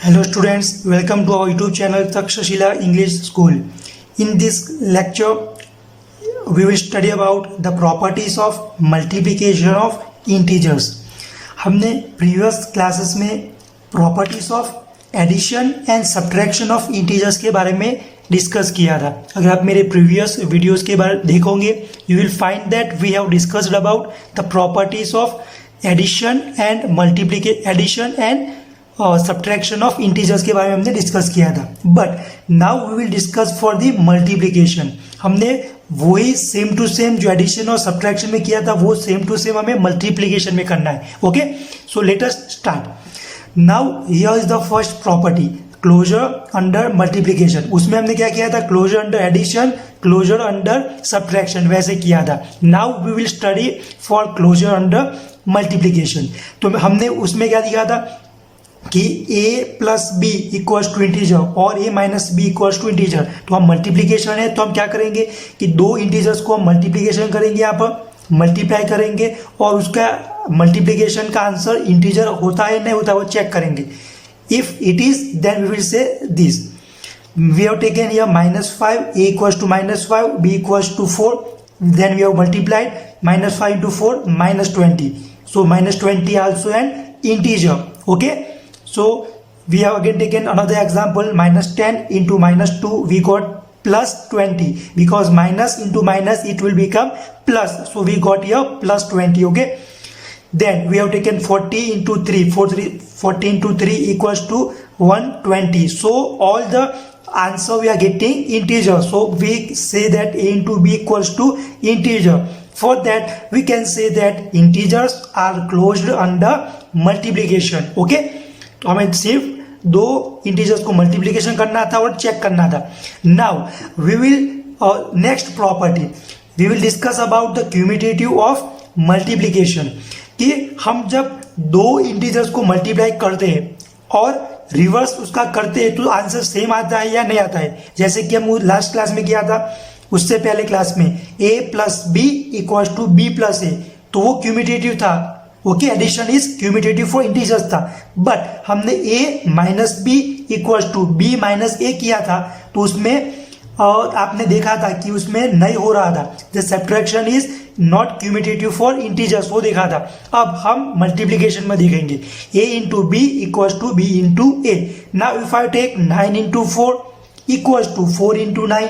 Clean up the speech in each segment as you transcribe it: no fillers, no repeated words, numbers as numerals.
Hello students, welcome to our YouTube channel Takshashila English School. In this lecture, we will study about the properties of multiplication of integers. हमने previous classes में properties of addition and subtraction of integers के बारे में discuss किया था. अगर आप मेरे प्रीवियस वीडियोस के बारे देखोगे, you will find that we have discussed about the properties of addition and multiplication, addition and subtraction of integers के बारे में हमने डिस्कस किया था. But now we will discuss for the multiplication. हमने वही सेम टू सेम जो addition और सब्ट्रैक्शन में किया था वो सेम टू सेम हमें मल्टीप्लिकेशन में करना है. Okay, so let us start. Now here is the first property, closure under multiplication. उसमें हमने क्या किया था? Closure under addition, closure under subtraction वैसे किया था. Now we will study for closure under multiplication. तो हमने उसमें क्या दिखा था कि a plus B equals to integer और a minus B equals to integer. तो हम मल्टीप्लिकेशन है तो हम क्या करेंगे कि दो इंटीजर्स को हम मल्टीप्लिकेशन करेंगे, यहाँ पर मल्टीप्लाई करेंगे और उसका मल्टीप्लिकेशन का आंसर इंटीजर होता है नहीं होता वो चेक करेंगे. If it is then we will say this. We have taken here -5, a equals to -5, b equals to 4, then we have multiplied -5 into 4 -20. So -20 also an integer. Okay. So we have again taken another example, -10 into -2 we got +20, because minus into minus it will become plus, so we got here +20. Okay, then we have taken 40 into 3, 40 into 3 equals to 120. So all the answer we are getting integer, so we say that a into b equals to integer. For that we can say that integers are closed under multiplication. Okay, तो हमें सिर्फ दो integers को multiplication करना था और check करना था. Now we will next property we will discuss about the commutative of multiplication. कि हम जब दो इंटीजर्स को मल्टीप्लाई करते हैं और रिवर्स उसका करते हैं तो आंसर सेम आता है या नहीं आता है. जैसे कि हम लास्ट क्लास में किया था, उससे पहले क्लास में a plus B equals to B plus A, तो वो क्यूमिटेटिव था. Okay, addition is commutative for integers था. बट हमने a minus B equals to B minus A किया था तो उसमें आपने देखा था कि उसमें नहीं हो रहा था. The subtraction is not commutative for integers, वो देखा था. अब हम मल्टीप्लिकेशन में देखेंगे a into B equals to B into A. Now if I take 9 into 4 equals to 4 into 9,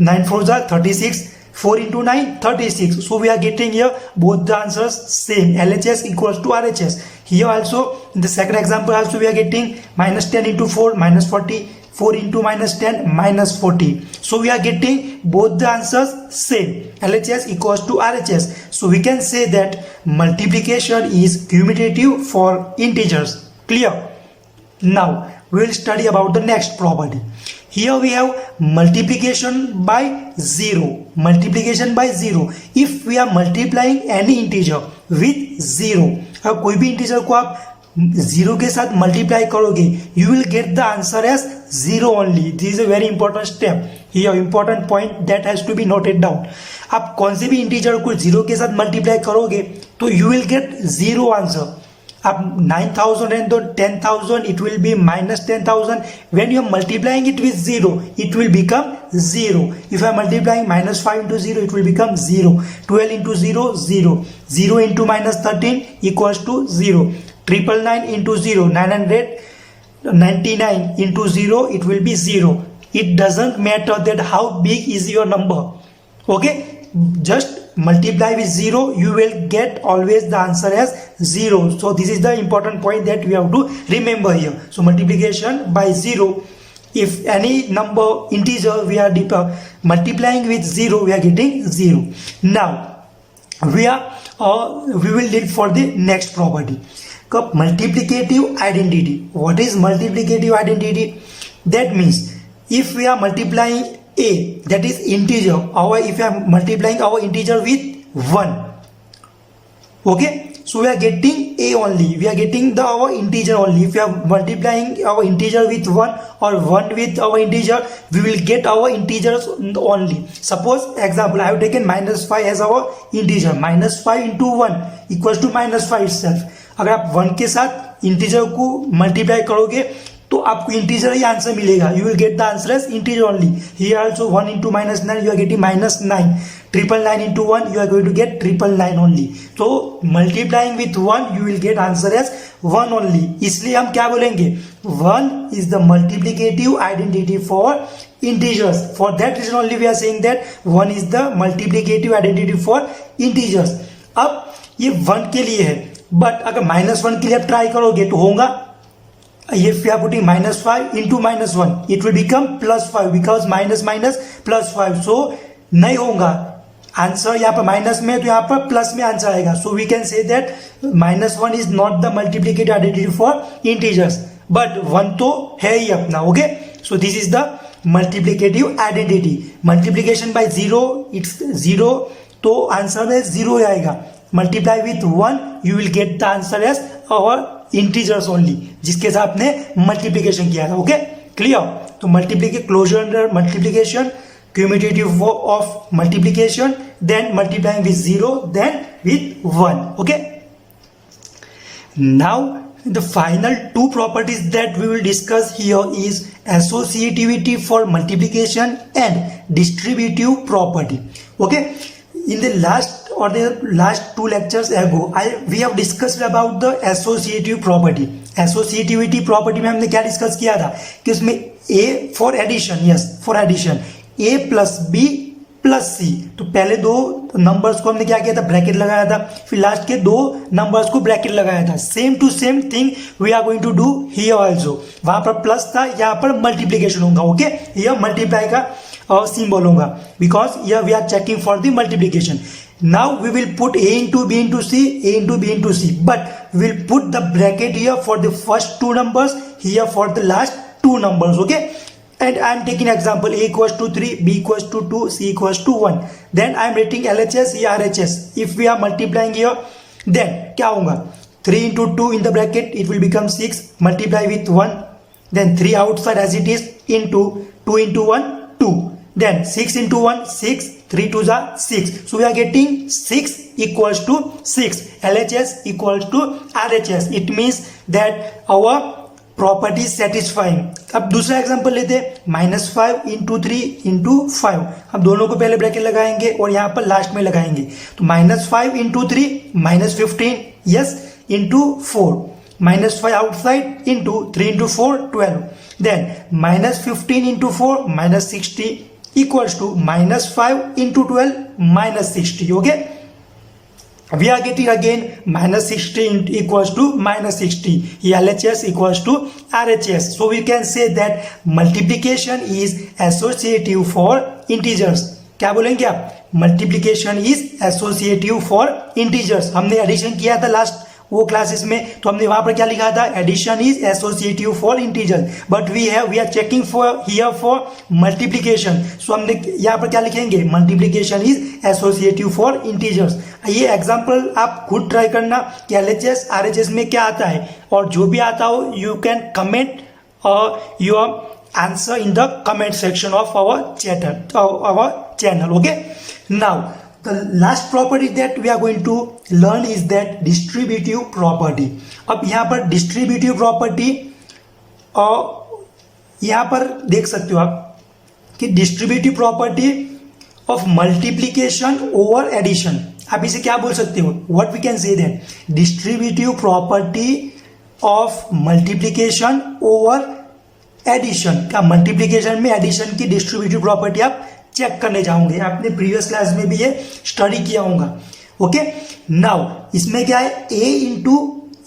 9 4 जा 36, 4 into 9 36. So we are getting here both the answers same, LHS equals to RHS. Here also in the second example also we are getting -10 into 4 -40, 4 into -10 -40. So we are getting both the answers same, LHS equals to RHS. So we can say that multiplication is commutative for integers. Clear? Now we will study about the next property. Here we have multiplication by 0. Multiplication by 0. If we are multiplying any integer with 0, अब कोई भी integer को आप 0 के साथ multiply करोगे, you will get the answer as 0 only. This is a very important step. Here important point that has to be noted down. आप कौन से भी इंटीजर को 0 के साथ मल्टीप्लाई करोगे तो you will get 0 answer. अब 9,000 and 10,000 it will be -10,000. When you are multiplying it with 0 it will become 0. If I am multiplying -5 into 0 it will become 0. 12 into 0 0. 0 into -13 equals to 0. 999 into 0, 999 into 0 it will be 0. It doesn't matter that how big is your number. Okay, just multiply with 0, you will get always the answer as 0. So this is the important point that we have to remember here. So multiplication by 0, if any number integer we are multiplying with 0 we are getting 0. Now we will lead for the next property, multiplicative identity. What is multiplicative identity? That means if we are multiplying a, that is integer, if we are multiplying our integer with 1, okay, so we are getting a only, we are getting our integer only. If we are multiplying our integer with 1 or 1 with our integer, we will get our integers only. Suppose example, I have taken -5 as our integer. -5 into 1 equals to -5 itself. अगर आप 1 के साथ integer को multiply करोगे तो आपको integer ही answer मिलेगा. You will get the answer as integer only. Here also 1 into -9 you are getting -9. 999 into 1 you are going to get 999 only. So multiplying with 1 you will get answer as 1 only. इसलिए हम क्या बोलेंगे, 1 is the multiplicative identity for integers. For that reason only we are saying that 1 is the multiplicative identity for integers. अब ये 1 के लिए है, but अगर -1 के लिए आप ट्राई करोगे तो होगा. If we are putting -5 into -1 it will become +5 because minus +5. So नहीं होगा आंसर. यहाँ पर माइनस में तो यहाँ पर प्लस में आंसर आएगा. So we can say that -1 is not the multiplicative identity for integers, but 1 तो है ही अपना. Okay, so this is the multiplicative identity. Multiplication by 0 it's 0, तो आंसर में 0 आएगा. Multiply with 1 you will get the answer as और integers only, जिसके साथ आपने मल्टीप्लीकेशन किया था. Okay, clear. तो multiplication, closure under multiplication, cumulative of multiplication, then multiplying with 0, then with 1. Okay, now the final two properties that we will discuss here is associativity for multiplication and distributive property. Okay, in the last two lectures ago we have discussed about the associative property. Associativity property में हमने क्या discuss किया था कि उसमें a for addition, yes for addition, a plus B plus C. तो पहले दो नंबर्स को हमने क्या किया था, ब्रैकेट लगाया था. फिर लास्ट के दो नंबर्स को ब्रैकेट लगाया था. Same to same thing we are going to do here also. वहां पर प्लस था, यहाँ पर मल्टीप्लीकेशन होगा. ओके, यह मल्टीप्लाई का सिंबल होगा बिकॉज यह we are checking for the multiplication. Now we will put a into b into c, a into b into c, but we will put the bracket here for the first two numbers, here for the last two numbers. Okay, and I am taking example a equals to 3, b equals to 2, c equals to 1. Then I am writing LHS या RHS. If we are multiplying here, then क्या होगा, 3 into 2 in the bracket it will become 6. Multiply with 1, then 3 outside as it is into 2 into 1 2, then 6 into 1 6, 3 2 are 6. So we are getting 6 equals to 6. LHS equals to RHS. It means that our property satisfying. अब दूसरा example लेते हैं, -5 into 3 into 5. हम दोनों को पहले bracket लगाएंगे और यहाँ पर लास्ट में लगाएंगे. तो -5 into 3 -15, yes, into 4. -5 outside into 3 into 4 12. Then -15 into 4 -60 equals to -5 into 12 -60. Okay, we are getting again -60 equals to -60. LHS equals to RHS. So we can say that multiplication is associative for integers. क्या बोलेंगे आप, multiplication is associative for integers. हमने addition किया था last वो classes में, तो हमने वहां पर क्या लिखा था, addition is associative for integer. But we are checking for here for multiplication. So हमने यहाँ पर क्या लिखेंगे, multiplication is associative for integers. ये एग्जांपल आप खुद ट्राई करना कि एलएचएस आरएचएस में क्या आता है, और जो भी आता हो you can comment your answer in the comment section of our channel. Okay, now the last property that we are going to learn is that distributive property. अब यहाँ पर distributive property यहाँ पर देख सकते हो आप कि distributive property of multiplication over addition. आप इसे क्या बोल सकते हो, what we can say that distributive property of multiplication over addition. क्या मल्टीप्लीकेशन में एडिशन की डिस्ट्रीब्यूटिव प्रॉपर्टी आप चेक करने जाओगे, आपने प्रीवियस क्लास में भी ये स्टडी किया होगा. ओके, नाउ इसमें क्या है, a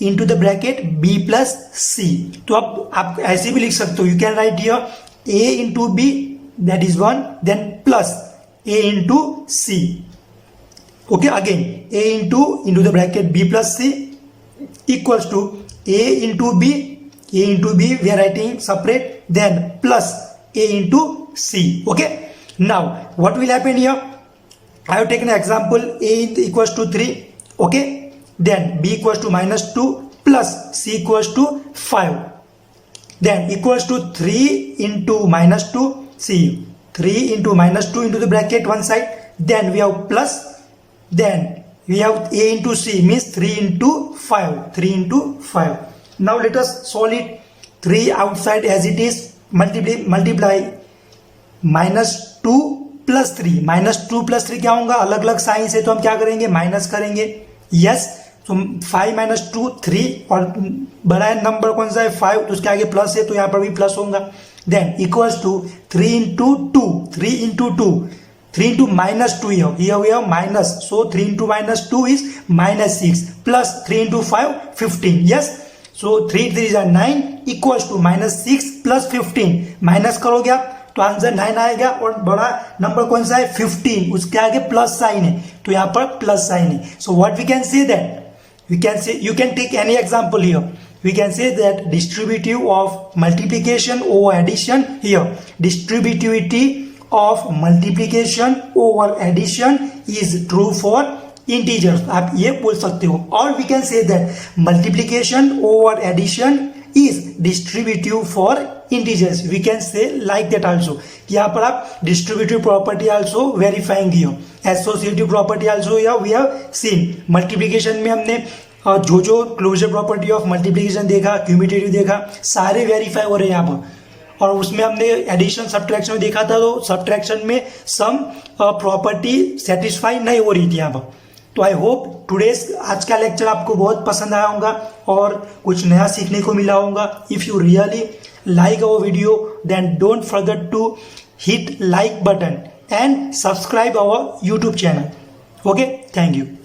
into the bracket b plus C. तो आप ऐसे भी लिख सकते हो, you can write here a into B that is 1, then plus a into C. Okay, again a into the bracket b plus C equals to a into B, a into b we are writing separate, then plus a into c. Okay, now what will happen here, I have taken an example, a equals to 3. Okay, then b equals to -2 plus c equals to 5, then equals to 3 into -2 c, 3 into -2 into the bracket one side, then we have plus, then we have a into c means 3 into 5, 3 into 5. Now let us solve it. 3 outside as it is, multiply -2 + 3, -2 + 3 क्या होगा, अलग अलग sign से, तो हम क्या करेंगे, minus करेंगे। यस, तो 5 - 2 3, और बड़ा नंबर कौन सा है 5, तो उसके आगे प्लस है तो यहाँ पर भी प्लस होगा। Then equals to 3 × 2, 3 × 2, 3 × -2 here we have minus, so 3 × -2 is -6 plus 3 × 5 15. Yes, so 3 3 is 9 equals to -6 plus 15, minus करोगे आप तो आंसर 9 आएगा, और बड़ा नंबर कौन सा है 15, उसके आगे प्लस साइन है तो यहाँ पर प्लस साइन है। So what we can say that, we can say, you can take any example here, we can say that distributive of multiplication over addition, here distributivity of multiplication over addition is true for integers, आप ये बोल सकते हो। और we can say that multiplication over addition is distributive for integers, we can say like that also। यहाँ पर आप distributive property also verifying here, associative property also here we have seen। multiplication में हमने जो क्लोजर प्रॉपर्टी ऑफ मल्टीप्लिकेशन देखा, क्यूमिटेटिव देखा, सारे verify हो रहे हैं यहाँ पर। और उसमें हमने एडिशन सब्ट्रैक्शन में देखा था, तो सब्ट्रैक्शन में सम प्रॉपर्टी सेटिस्फाई नहीं हो रही थी यहाँ पर। तो आई होप आज का लेक्चर आपको बहुत पसंद आया होगा और कुछ नया सीखने को मिला होगा। If you really like our video, then don't forget to hit like button and subscribe our YouTube channel. Okay, thank you.